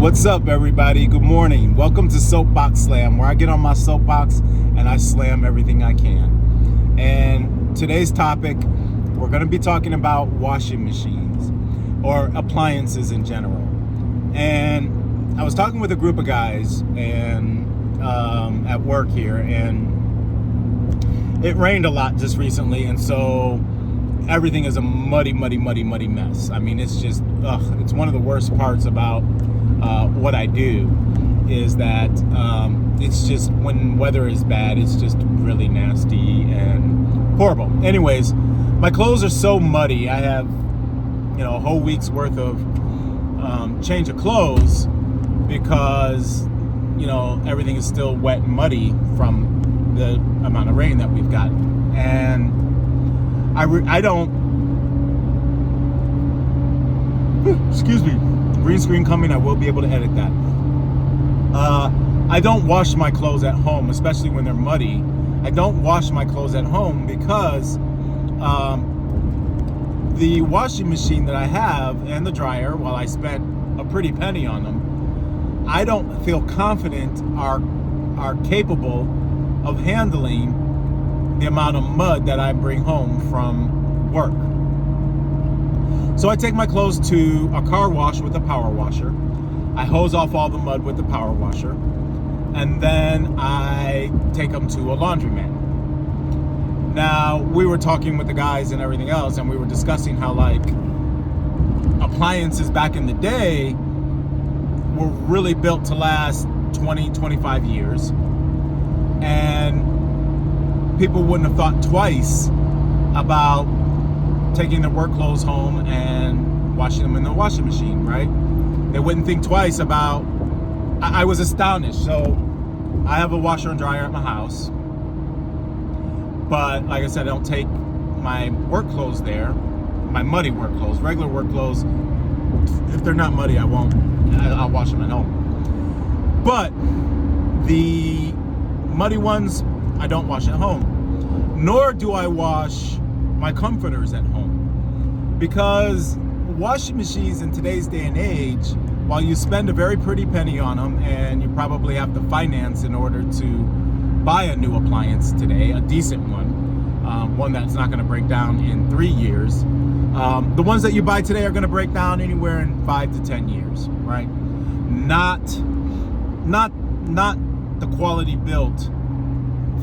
What's up, everybody? Good morning. Welcome to SoapBox Slam, where I get on my soapbox and I slam everything I can. And today's topic, we're going to be talking about washing machines or appliances in general. And I was talking with a group of guys and at work here, and it rained a lot just recently, and so everything is a muddy mess. I mean, it's just, it's one of the worst parts about what I do is that it's just when weather is bad, it's just really nasty and horrible. Anyways, my clothes are so muddy. I have, a whole week's worth of change of clothes because, everything is still wet and muddy from the amount of rain that we've got. And I don't, excuse me, green screen coming, I will be able to edit that. I don't wash my clothes at home, especially when they're muddy. I don't wash my clothes at home because the washing machine that I have and the dryer, while I spent a pretty penny on them, I don't feel confident are capable of handling the amount of mud that I bring home from work. So I take my clothes to a car wash with a power washer. I hose off all the mud with the power washer, and then I take them to a laundromat. Now, we were talking with the guys and everything else, and we were discussing how, appliances back in the day were really built to last 20, 25 years, and people wouldn't have thought twice about taking their work clothes home and washing them in the washing machine, right? They wouldn't think twice about, I was astonished. So I have a washer and dryer at my house, but like I said, I don't take my work clothes there, my muddy work clothes. Regular work clothes, if they're not muddy, I'll wash them at home. But the muddy ones, I don't wash at home. Nor do I wash my comforters at home, because washing machines in today's day and age, while you spend a very pretty penny on them, and you probably have to finance in order to buy a new appliance today, a decent one that's not going to break down in 3 years. The ones that you buy today are going to break down anywhere in 5 to 10 years, right? Not the quality built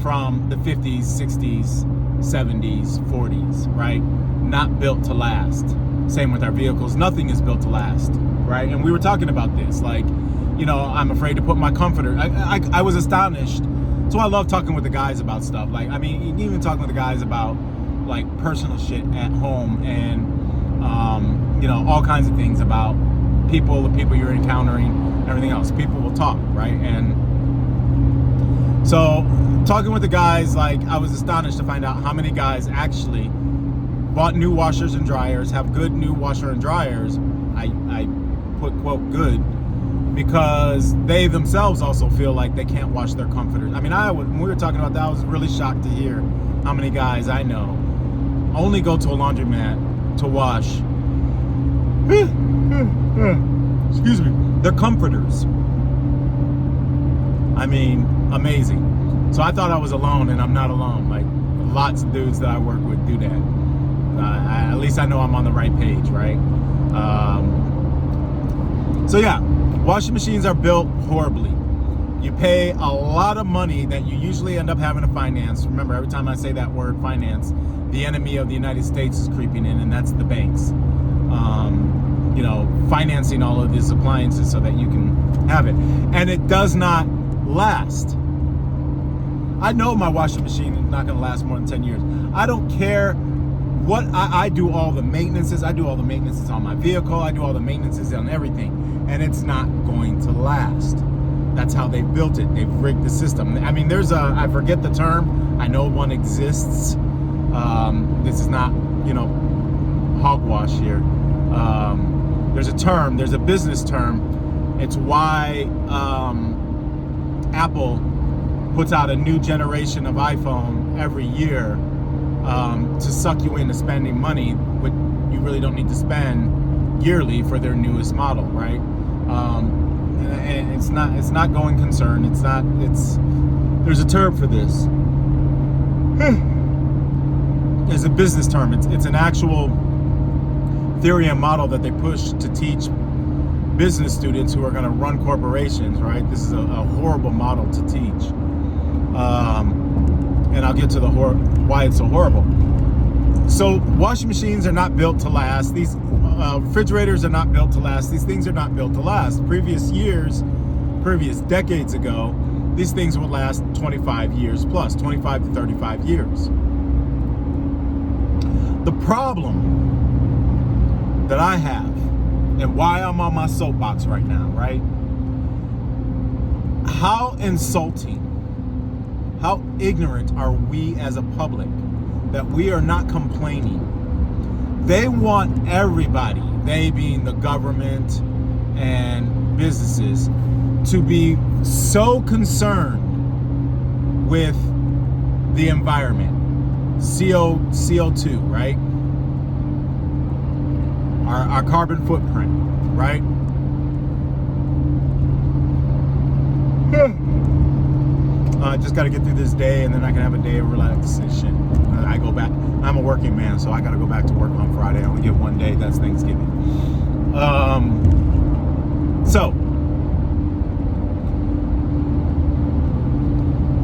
from the 50s, 60s, 70s, 40s, right? Not built to last. Same with our vehicles. Nothing is built to last, right? And we were talking about this, I'm afraid to put my comforter. I was astonished. So I love talking with the guys about stuff. Even talking with the guys about personal shit at home and, all kinds of things about the people you're encountering, and everything else. People will talk, right? And so talking with the guys, I was astonished to find out how many guys actually bought new washers and dryers, have good new washer and dryers. I put quote good, because they themselves also feel like they can't wash their comforters. When we were talking about that, I was really shocked to hear how many guys I know only go to a laundromat to wash excuse me, their comforters. Amazing. So I thought I was alone, and I'm not alone. Lots of dudes that I work with do that. At least I know I'm on the right page, right? So yeah, washing machines are built horribly. You pay a lot of money that you usually end up having to finance. Remember, every time I say that word, finance, the enemy of the United States is creeping in, and that's the banks. Financing all of these appliances so that you can have it. And it does not last. I know my washing machine is not going to last more than 10 years. I don't care what I do all the maintenances. I do all the maintenances on my vehicle. I do all the maintenances on everything. And it's not going to last. That's how they built it. They've rigged the system. I forget the term. I know one exists. This is not, hogwash here. There's a term, there's a business term. It's why Apple puts out a new generation of iPhone every year, to suck you into spending money, which you really don't need to spend yearly for their newest model, right? and it's not going concern. There's a term for this. There's a business term. It's an actual theory and model that they push to teach business students who are going to run corporations, right? This is a horrible model to teach. And I'll get to why it's so horrible. So washing machines are not built to last. These refrigerators are not built to last. These things are not built to last. Previous decades ago, these things would last 25 years plus, 25 to 35 years. The problem that I have, and why I'm on my soapbox right now, right? How insulting, how ignorant are we as a public that we are not complaining? They want everybody, they being the government and businesses, to be so concerned with the environment, CO2, right? Our carbon footprint, right? I just got to get through this day, and then I can have a day of relaxation. I go back. I'm a working man, so I got to go back to work on Friday. I only get one day. That's Thanksgiving. So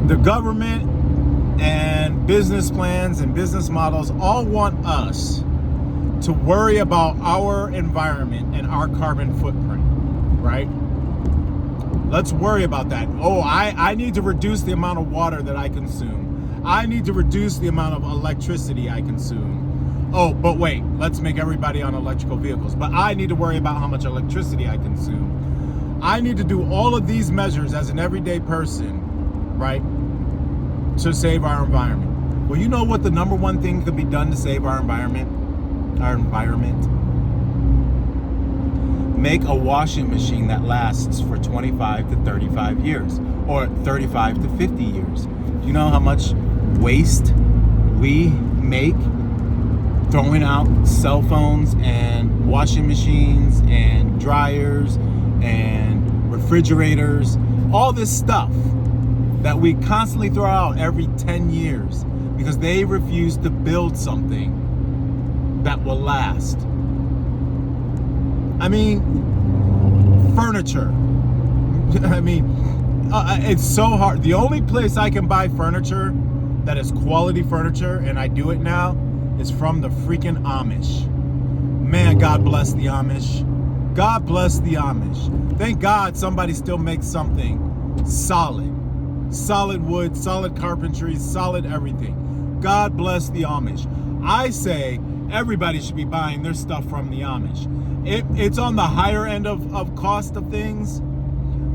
the government and business plans and business models all want us to worry about our environment and our carbon footprint, right? Let's worry about that. Oh, I need to reduce the amount of water that I consume. I need to reduce the amount of electricity I consume. Oh, but wait, let's make everybody on electrical vehicles. But I need to worry about how much electricity I consume. I need to do all of these measures as an everyday person, right, to save our environment. Well, you know what the number one thing could be done to save our environment? Make a washing machine that lasts for 25 to 35 years, or 35 to 50 years. Do you know how much waste we make throwing out cell phones and washing machines and dryers and refrigerators, all this stuff that we constantly throw out every 10 years because they refuse to build something that will last. I mean, furniture. I mean, it's so hard. The only place I can buy furniture that is quality furniture, and I do it now, is from the freaking Amish. Man, God bless the Amish. God bless the Amish. Thank God somebody still makes something solid. Solid wood, solid carpentry, solid everything. God bless the Amish. I say everybody should be buying their stuff from the Amish. It's on the higher end of cost of things,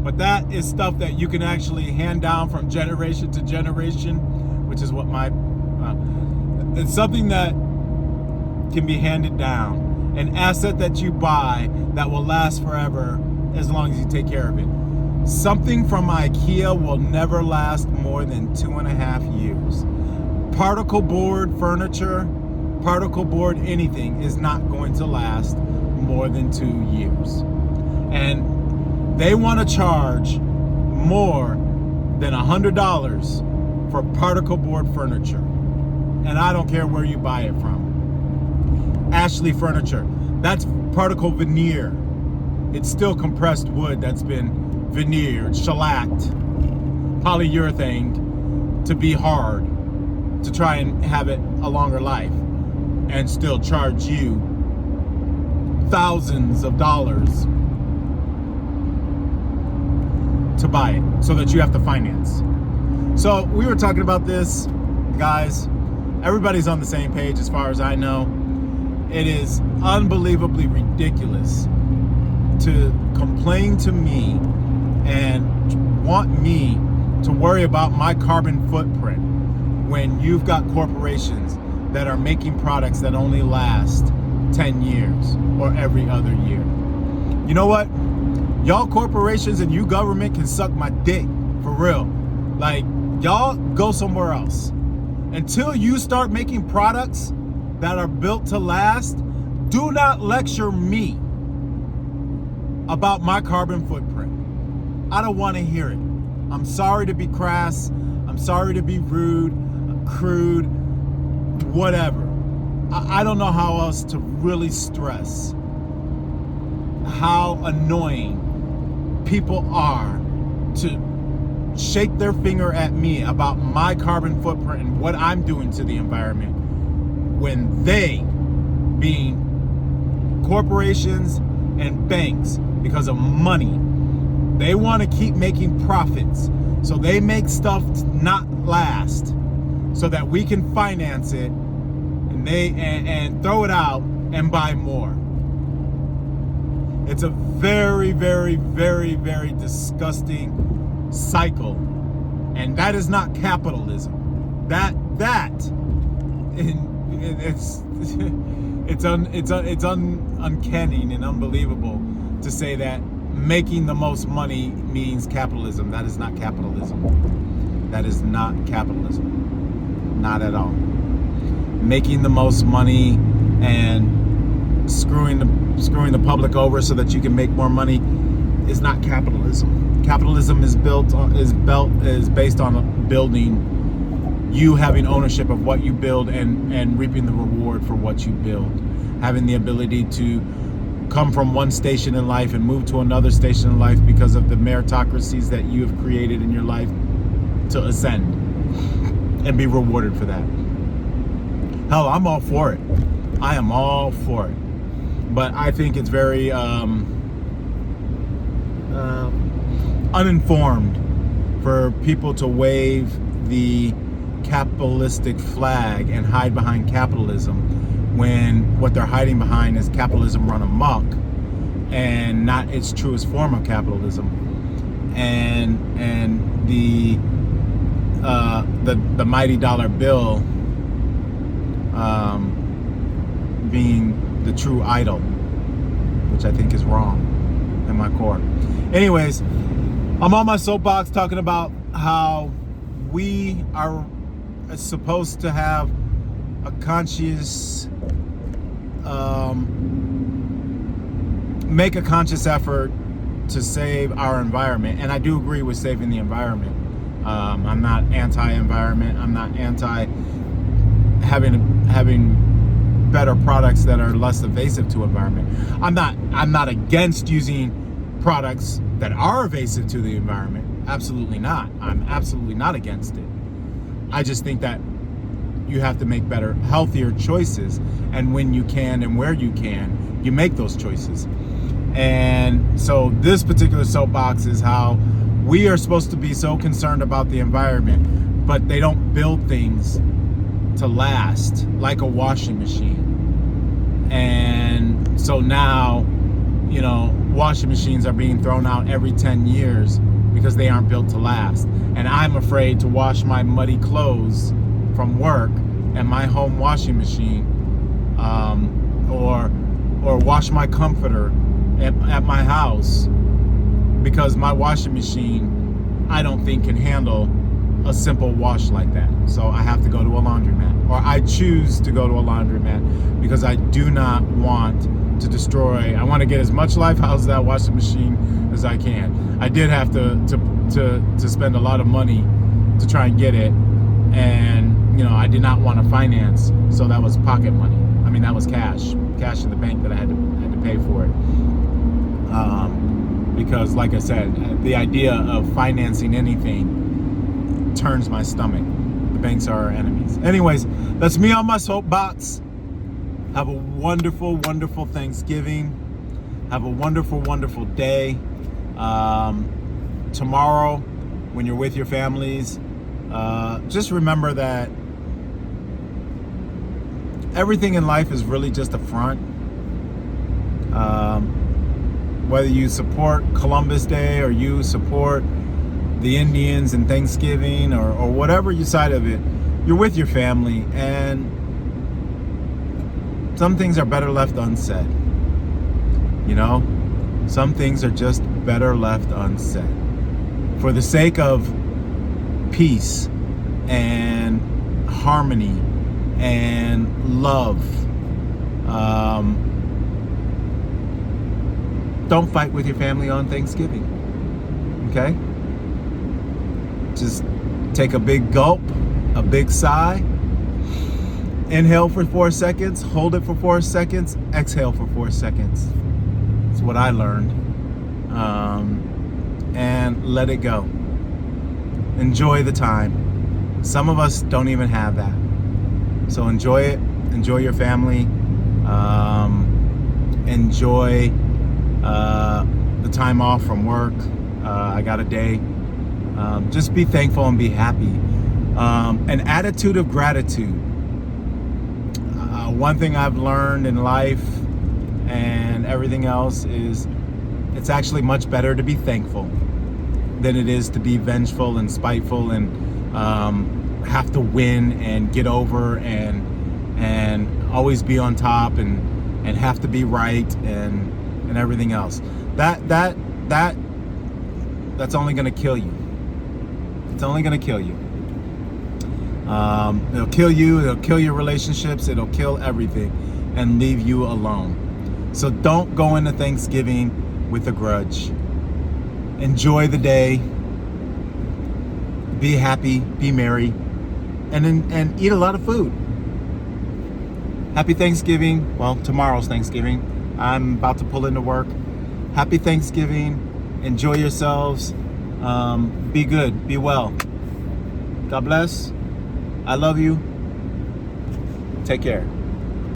but that is stuff that you can actually hand down from generation to generation, which is what it's something that can be handed down, an asset that you buy that will last forever as long as you take care of it. Something from IKEA will never last more than 2.5 years. Particle board furniture, particle board anything is not going to last more than 2 years. And they want to charge more than $100 for particle board furniture. And I don't care where you buy it from. Ashley Furniture, that's particle veneer. It's still compressed wood that's been veneered, shellacked, polyurethane to be hard, to try and have it a longer life, and still charge you thousands of dollars to buy it so that you have to finance. So we were talking about this, guys. Everybody's on the same page as far as I know. It is unbelievably ridiculous to complain to me and want me to worry about my carbon footprint when you've got corporations that are making products that only last 10 years or every other year. You know what? Y'all corporations and you government can suck my dick, for real. Like, y'all go somewhere else. Until you start making products that are built to last, do not lecture me about my carbon footprint. I don't want to hear it. I'm sorry to be crass. I'm sorry to be rude, crude, whatever. I don't know how else to really stress how annoying people are to shake their finger at me about my carbon footprint and what I'm doing to the environment when they, being corporations and banks, because of money, they want to keep making profits. So they make stuff not last so that we can finance it and throw it out and buy more. It's a very, very, very, very disgusting cycle. And that is not capitalism. It's uncanny and unbelievable to say that making the most money means capitalism. That is not capitalism. That is not capitalism. Not at all. Making the most money and screwing the public over so that you can make more money is not capitalism. Capitalism is based on building, you having ownership of what you build and reaping the reward for what you build. Having the ability to come from one station in life and move to another station in life because of the meritocracies that you have created in your life to ascend and be rewarded for that. Hell, I'm all for it. I am all for it. But I think it's very uninformed for people to wave the capitalistic flag and hide behind capitalism when what they're hiding behind is capitalism run amok and not its truest form of capitalism. And the mighty dollar bill being the true idol, which I think is wrong in my core. Anyways, I'm on my soapbox talking about how we are supposed to have a conscious, make a conscious effort to save our environment. And I do agree with saving the environment. I'm not anti-environment. I'm not anti having better products that are less evasive to environment. I'm not against using products that are evasive to the environment. Absolutely not. I'm absolutely not against it. I just think that you have to make better, healthier choices, and when you can and where you can, you make those choices. And so this particular soapbox is how we are supposed to be so concerned about the environment, but they don't build things to last, like a washing machine. And so now, washing machines are being thrown out every 10 years because they aren't built to last. And I'm afraid to wash my muddy clothes from work and my home washing machine, or wash my comforter at my house, because my washing machine, I don't think, can handle a simple wash like that. So I have to go to a laundromat, or I choose to go to a laundromat because I do not want to destroy. I want to get as much life out of that washing machine as I can. I did have to spend a lot of money to try and get it, and I did not want to finance, so that was pocket money. I mean, that was cash in the bank that I had to pay for it. Because, like I said, the idea of financing anything turns my stomach. The banks are our enemies. Anyways, that's me on my soapbox. Have a wonderful, wonderful Thanksgiving. Have a wonderful, wonderful day. Tomorrow, when you're with your families, just remember that everything in life is really just a front. Whether you support Columbus Day or you support the Indians and Thanksgiving or whatever you side of it, you're with your family, and some things are better left unsaid. Some things are just better left unsaid. For the sake of peace and harmony and love, don't fight with your family on Thanksgiving. Okay? Just take a big gulp, a big sigh. Inhale for 4 seconds, hold it for 4 seconds, exhale for 4 seconds. That's what I learned. And let it go. Enjoy the time. Some of us don't even have that. So enjoy it. Enjoy your family. Enjoy the time off from work. I got a day. Just be thankful and be happy. An attitude of gratitude. One thing I've learned in life and everything else is it's actually much better to be thankful than it is to be vengeful and spiteful and have to win and get over and always be on top and have to be right and everything else. That's only going to kill you. It's only going to kill you. It'll kill you, it'll kill your relationships, it'll kill everything and leave you alone. So don't go into Thanksgiving with a grudge. Enjoy the day. Be happy, be merry, and eat a lot of food. Happy Thanksgiving. Well, tomorrow's Thanksgiving. I'm about to pull into work. Happy Thanksgiving. Enjoy yourselves. Be good, be well. God bless. I love you. Take care.